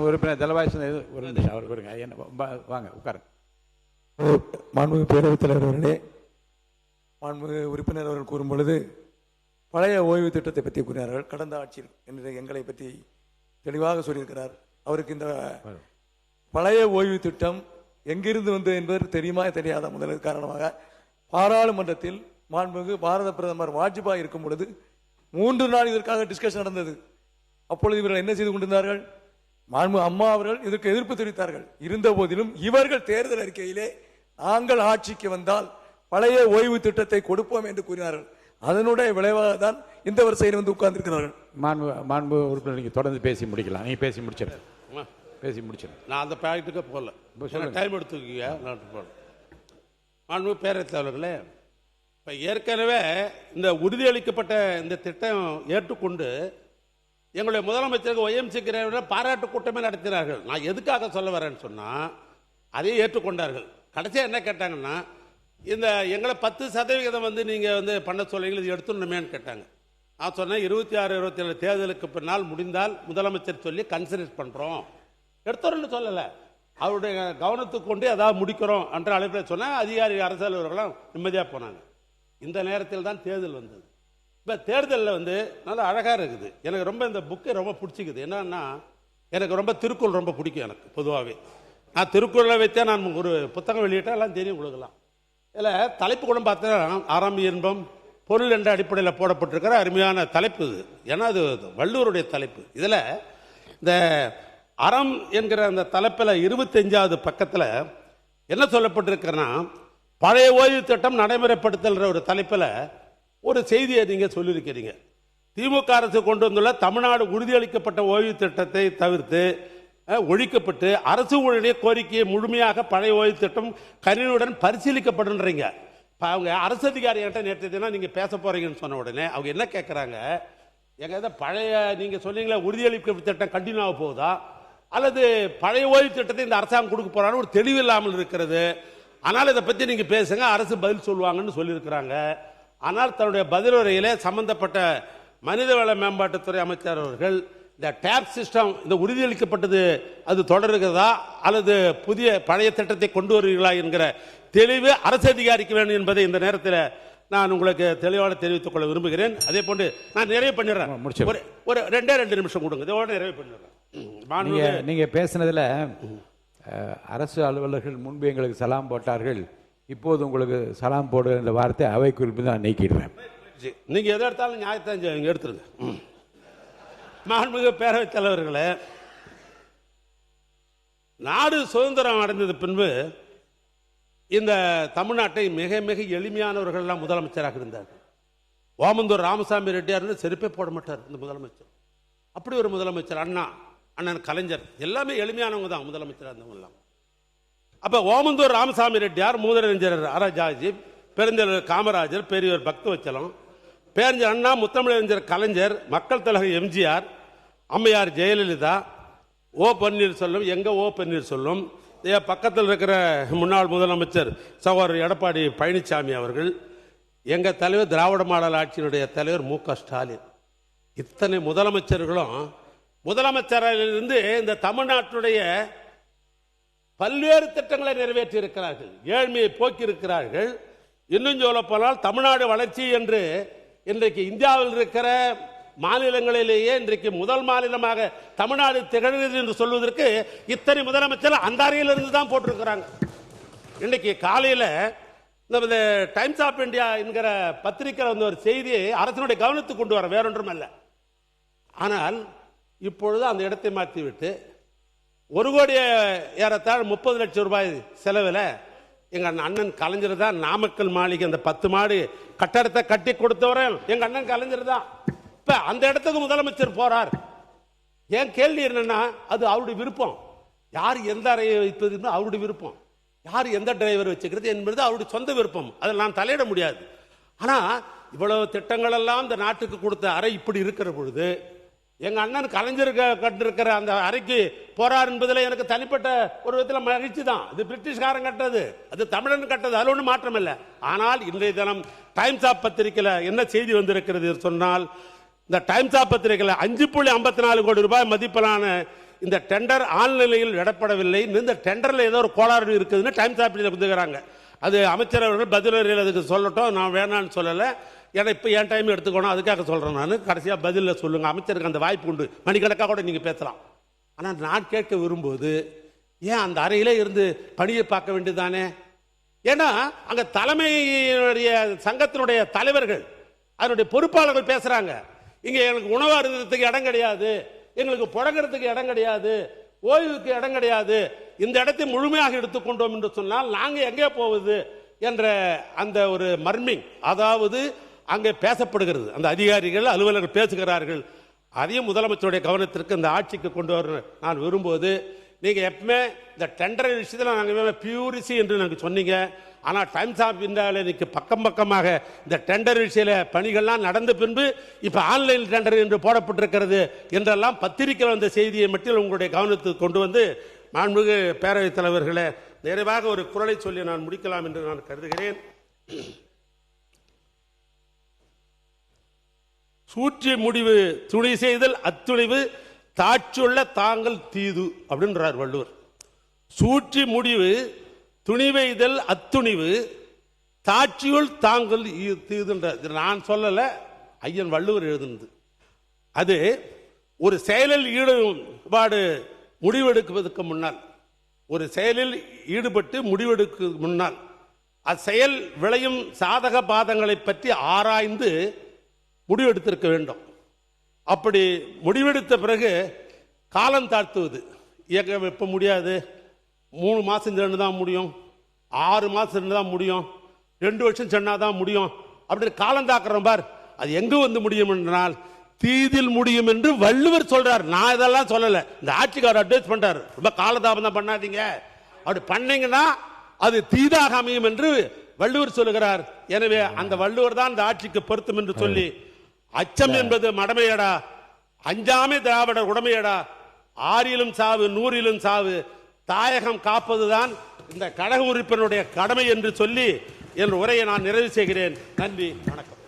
உறுப்பினர் தலவாய் ஒரு நிமிஷம் அவர் கொடுங்க. வாங்க உட்காருங்க. மாண்புமிகு பேரவைத் தலைவர் அவர்களே, மாண்புமிகு உறுப்பினர் அவர்கள் கூறும் பொழுது பழைய ஓய்வு திட்டத்தை பற்றி கூறினார்கள். கடந்த ஆட்சியில் என்று எங்களை பற்றி தெளிவாக சொல்லியிருக்கிறார். அவருக்கு இந்த பழைய ஓய்வு திட்டம் எங்கிருந்து வந்தது என்பதற்கு தெரியுமா தெரியாத முதல் காரணமாக பாராளுமன்றத்தில் மாண்புமிகு பாரத பிரதமர் வாஜ்பாய் இருக்கும் பொழுது 3 நாள் இதற்காக டிஸ்கஷன் நடந்தது. அப்பொழுது இவர்கள் என்ன செய்து கொண்டிருந்தார்கள்? மாண்புமிகு அம்மா அவர்கள் இதற்கு எதிர்ப்பு தெரிவித்தார்கள். இருந்த போதிலும் இவர்கள் தேர்தல் அறிக்கையிலே நாங்கள் ஆட்சிக்கு வந்தால் பழைய ஓய்வு திட்டத்தை கொடுப்போம் என்று கூறினார்கள். அதனுடைய விளைவாக தான் இந்த வரிசையில் வந்து உட்கார்ந்திருக்கிறார்கள். மாண்பு உறுப்பினர் நீங்க தொடர்ந்து பேசி முடிக்கலாம். நீங்க பேசி முடிச்சிருங்க. நான் அந்த பாயிண்ட்டுக்கு போகல, டைம் எடுத்துக்கீங்க. மாண்பு பேரவைத் தலைவர்களே, இப்போ ஏற்கனவே இந்த உறுதியளிக்கப்பட்ட இந்த திட்டம் ஏற்றுக்கொண்டு எங்களுடைய முதலமைச்சருக்கு OMC பாராட்டு கூட்டமே நடத்தினார்கள். நான் எதுக்காக சொல்ல வரேன்னு சொன்னால், அதையும் ஏற்றுக்கொண்டார்கள். கடைசியாக என்ன கேட்டாங்கன்னா, இந்த எங்களை 10% வந்து நீங்கள் வந்து பண்ண சொல்லுங்கள், இது எடுத்துடணுமேன்னு கேட்டாங்க. நான் சொன்னேன் 26, 27 தேர்தலுக்கு பின்னால் முடிந்தால் முதலமைச்சர் சொல்லி கன்சிடர் பண்ணுறோம், எடுத்துறோன்னு சொல்லலை. அவருடைய கவனத்துக்கு கொண்டு ஏதாவது முடிக்கிறோம் என்ற அழைப்பில் சொன்னால் அதிகாரி அரசு அலுவலர்கள்லாம் நிம்மதியாக போனாங்க. இந்த நேரத்தில் தான் தேர்தல் வந்தது. இப்போ தேர்தலில் வந்து நல்லா அழகாக இருக்குது. எனக்கு ரொம்ப இந்த புக்கை ரொம்ப பிடிச்சிக்குது. என்னன்னா, எனக்கு ரொம்ப திருக்குறள் ரொம்ப பிடிக்கும். எனக்கு பொதுவாகவே நான் திருக்குறளை வைத்தே நான் ஒரு புத்தகம் வெளியிட்டால் எல்லாம் தெரியும் கொடுக்கலாம். இதில் தலைப்பு கூட பார்த்தா ஆறாம் இன்பம் பொருள் என்ற அடிப்படையில் போடப்பட்டிருக்கிற அருமையான தலைப்பு இது. ஏன்னா அது வள்ளுவருடைய தலைப்பு. இதில் இந்த அறம் என்கிற அந்த தலைப்பில் 25வது பக்கத்தில் என்ன சொல்லப்பட்டிருக்கிறன்னா, பழைய ஓய்வு திட்டம் நடைமுறைப்படுத்தல்ன்ற ஒரு தலைப்பில் ஒரு செய்தியை நீங்கள் சொல்லியிருக்கிறீங்க. திமுக அரசு கொண்டு வந்துள்ள தமிழ்நாடு உறுதியளிக்கப்பட்ட ஓய்வு திட்டத்தை தவிர்த்து ஒழிக்கப்பட்டு அரசு ஊழிய கோரிக்கையை முழுமையாக பழைய ஓய்வு திட்டம் கனிவுடன் பரிசீலிக்கப்படுன்றீங்க. இப்போ அவங்க அரசு அதிகாரிகிட்ட நேற்று நீங்கள் பேச போறீங்கன்னு சொன்ன உடனே அவங்க என்ன கேட்குறாங்க, எங்க பழைய நீங்கள் சொன்னீங்களா உறுதியளிக்கப்பட்ட திட்டம் கண்டினியூ ஆக போகுதா அல்லது பழைய ஓய்வு திட்டத்தை இந்த அரசாங்கம் கொடுக்க போறான்னு ஒரு தெளிவு இல்லாமல் இருக்கிறது. ஆனால் இதை பற்றி நீங்கள் பேசுங்க, அரசு பதில் சொல்லுவாங்கன்னு சொல்லியிருக்கிறாங்க. ஆனால் தன்னுடைய பதிலுரையிலே சம்பந்தப்பட்ட மனிதவள மேம்பாட்டுத்துறை அமைச்சர் அவர்கள் இந்த டேப் சிஸ்டம் இந்த உறுதியளிக்கப்பட்டது அது தொடருகிறதா அல்லது புதிய பழைய திட்டத்தை கொண்டு வருவீர்களா என்கிற தெளிவு அரசு அதிகாரிக்கு வேண்டும் என்பதை இந்த நேரத்தில் நான் உங்களுக்கு தெளிவாக தெரிவித்துக் கொள்ள விரும்புகிறேன். அதே போன்று நான் நிறைவு பண்ணிடுறேன். ஒரு 2 நிமிஷம் கொடுங்க, இதோட நிறைவு பண்ணிடுறேன். நீங்க பேசினதுல அரசு அலுவலர்கள் முன்பு எங்களுக்கு சலாம் போட்டார்கள், இப்போது உங்களுக்கு சலாம் போடு என்ற வார்த்தை அவை குறிப்பு நான் நீக்கிடுறேன். நீங்க எதை எடுத்தாலும் நியாயத்தை எடுத்துருங்க. மாண்புமிகு பேரவைத் தலைவர்களே, நாடு சுதந்திரம் அடைந்தது பின்பு இந்த தமிழ்நாட்டை மிக மிக எளிமையானவர்கள்லாம் முதலமைச்சராக இருந்தார்கள். ஓமந்தூர் ராமசாமி ரெட்டியார் செருப்பே போட மாட்டார் இந்த முதலமைச்சர். அப்படி ஒரு முதலமைச்சர். அண்ணன் கலைஞர் எல்லாமே எளிமையானவங்க தான் முதலமைச்சராக இருந்தவங்கலாம். அப்போ ஓமந்தூர் ராமசாமி ரெட்டியார், மூதறிஞர் ராஜாஜி, பெருந்தலைவர் காமராஜர், பெரியவர் பக்தவச்சலம், பேரறிஞர் அண்ணா, முத்தமிழறிஞர் கலைஞர், மக்கள் தலைவர் எம்ஜிஆர், அம்மையார் ஜெயலலிதா, ஓ பன்னீர்செல்வம், எங்க ஓ பன்னீர்செல்வம், பக்கத்தில் இருக்கிற முன்னாள் முதலமைச்சர் சகோதரர் எடப்பாடி பழனிசாமி அவர்கள், எங்க தலைவர் திராவிட மாடல் ஆட்சியினுடைய தலைவர் மு.க. ஸ்டாலின், இத்தனை முதலமைச்சர்களும் முதலமைச்சரிலிருந்து இந்த தமிழ்நாட்டுடைய பல்வேறு திட்டங்களை நிறைவேற்றி இருக்கிறார்கள், ஏழ்மையை போக்கி இருக்கிறார்கள். இன்னும் சொல்ல போனால் தமிழ்நாடு வளர்ச்சி என்று இன்றைக்கு இந்தியாவில் இருக்கிற மாநிலங்களிலேயே இன்றைக்கு முதல் மாநிலமாக தமிழ்நாடு திகழ்கிறது என்று சொல்வதற்கு இத்தனை முதலமைச்சர் அந்த அறையிலிருந்து தான் போட்டிருக்கிறாங்க. இன்னைக்கு காலையில் இந்த டைம்ஸ் ஆஃப் இந்தியா என்கிற பத்திரிகையில் வந்து ஒரு செய்தியை அரசனுடைய கவனத்துக்கு கொண்டு வர, வேறொன்றும் அல்ல. ஆனால் இப்பொழுது அந்த இடத்தை மாற்றிவிட்டு 1 கோடி ஏறத்தாழ் 30 லட்சம் ரூபாய் செலவில் எங்கள் அண்ணன் கலைஞர் தான் நாமக்கல் மாளிகை அந்த 10 மாடி கட்டடத்தை கட்டி கொடுத்தவரை எங்கள் அண்ணன் கலைஞர் தான். இப்போ அந்த இடத்துக்கு முதலமைச்சர் போறார். என் கேள்வி என்னன்னா, அது அவருடைய விருப்பம். யார் எந்த அறையை வைப்பது அவருடைய விருப்பம், யார் எந்த டிரைவர் வச்சுக்கிறது என்பது அவருடைய சொந்த விருப்பம். அதில் நான் தலையிட முடியாது. ஆனால் இவ்வளவு திட்டங்கள் எல்லாம் இந்த நாட்டுக்கு கொடுத்த அறை இப்படி இருக்கிற பொழுது எங்க அண்ணன் கலைஞர் கட்டிருக்கிற அந்த அறைக்கு போறார் என்பதில் எனக்கு தனிப்பட்ட ஒரு விதத்தில் மகிழ்ச்சி தான். இது பிரிட்டிஷ்காரன் கட்டது, அது தமிழன் கட்டது, அதில் ஒன்றும் மாற்றம் இல்லை. ஆனால் இன்றைய தினம் டைம்ஸ் ஆஃப் பத்திரிகையில் என்ன செய்தி வந்திருக்கிறது சொன்னால், இந்த டைம்ஸ் ஆஃப் பத்திரிகையில் 5.54 கோடி ரூபாய் மதிப்பிலான இந்த டெண்டர் ஆன்லைனில் விடப்படவில்லை, இந்த டெண்டரில் ஏதோ ஒரு கோளாறு இருக்குதுன்னு டைம்ஸ் ஆஃப் இந்தியாவில் கொடுத்துக்கிறாங்க. அது அமைச்சர் அவர்கள் பதில் அதுக்கு சொல்லட்டும், நான் வேணான்னு சொல்லலை. ஏன்னா இப்போ என் டைம் எடுத்துக்கணும், அதுக்காக சொல்கிறேன். நான் கடைசியாக பதிலில் சொல்லுங்கள், அமைச்சருக்கு அந்த வாய்ப்பு உண்டு, மணிக்கணக்காக கூட நீங்கள் பேசலாம். ஆனால் நான் கேட்க விரும்புவது, ஏன் அந்த அறையிலே இருந்து பணியை பார்க்க வேண்டியதானே? ஏன்னா அங்கே தலைமையுடைய சங்கத்தினுடைய தலைவர்கள் அதனுடைய பொறுப்பாளர்கள் பேசுகிறாங்க, இங்கே எங்களுக்கு உணவு அருந்ததுக்கு இடம் கிடையாது, எங்களுக்கு புழங்குறதுக்கு இடம் கிடையாது, ஓய்வுக்கு இடம் கிடையாது, இந்த இடத்தை முழுமையாக எடுத்துக்கொண்டோம் என்று சொன்னால் நாங்கள் எங்கே போவது என்ற அந்த ஒரு மர்மிங், அதாவது அங்கே பேசப்படுகிறது, அந்த அதிகாரிகள் அலுவலர்கள் பேசுகிறார்கள். அதையும் முதலமைச்சருடைய கவனத்திற்கு இந்த ஆட்சிக்கு கொண்டு வர நான் விரும்புவது, நீங்கள் எப்பவுமே இந்த டெண்டர் விஷயத்தில் நாங்கள் பியூரிசி என்று நாங்கள் சொன்னீங்க. ஆனால் டைம்ஸ் ஆஃப் இந்தியாவில் இன்னைக்கு பக்கம் பக்கமாக இந்த டெண்டர் விஷய பணிகள்லாம் நடந்த பின்பு இப்போ ஆன்லைன் டெண்டர் என்று போடப்பட்டிருக்கிறது என்றெல்லாம் பத்திரிகையில் வந்த செய்தியை மட்டும் உங்களுடைய கவனத்துக்கு கொண்டு வந்து, மாண்புமிகு பேரவைத் தலைவர்களே, நிறைவாக ஒரு குரலை சொல்லி நான் முடிக்கலாம் என்று நான் கருதுகிறேன். சூற்றி முடிவு துணை செய்தல் அத்துணிவு தாட்சியுள்ள தாங்கள் தீது அப்படின்றார் வள்ளுவர். சூற்றி முடிவு துணிவைதல் அத்துணிவு தாட்சியுள் தாங்கள் தீதுன்றார். நான் சொல்லல, ஐயன் வள்ளுவர் எழுதுனது. அது ஒரு செயலில் ஈடுபாடு முடிவெடுப்பதற்கு முன்னால், ஒரு செயலில் ஈடுபட்டு முடிவெடுக்க முன்னால் அச்செயல் விளையும் சாதக பாதங்களை பற்றி ஆராய்ந்து முடிவெடுத்திருக்க வேண்டும். அப்படி முடிவெடுத்த பிறகு காலம் தாழ்த்துவது, இயக்கம் எப்போ முடியாது, 3 மாதம் சென்று தான் முடியும், 6 மாதம் சென்று தான் முடியும், 2 வருஷம் சென்னாதான் முடியும் அப்படின்னு காலம் தாக்குறோம் பார். அது எங்கு வந்து முடியும் என்றால் தீதில் முடியும் என்று வள்ளுவர் சொல்றார். நான் இதெல்லாம் சொல்லலை, இந்த ஆட்சிக்காரர் அட்வைஸ் பண்றாரு, ரொம்ப காலதாபம் தான் பண்ணாதீங்க, அப்படி பண்ணீங்கன்னா அது தீதாக அமையும் என்று வள்ளுவர் சொல்லுகிறார். எனவே அந்த வள்ளுவர் தான் இந்த ஆட்சிக்கு பொருத்தம் என்று சொல்லி, அச்சம் என்பது மடமையடா, அஞ்சாமே திராவிடர் உடமையடா, 6லும் சாவு 100லும் சாவு, தாயகம் காப்பதுதான் இந்த கழக உறுப்பினருடைய கடமை என்று சொல்லி என் உரையை நான் நிறைவு செய்கிறேன். நன்றி, வணக்கம்.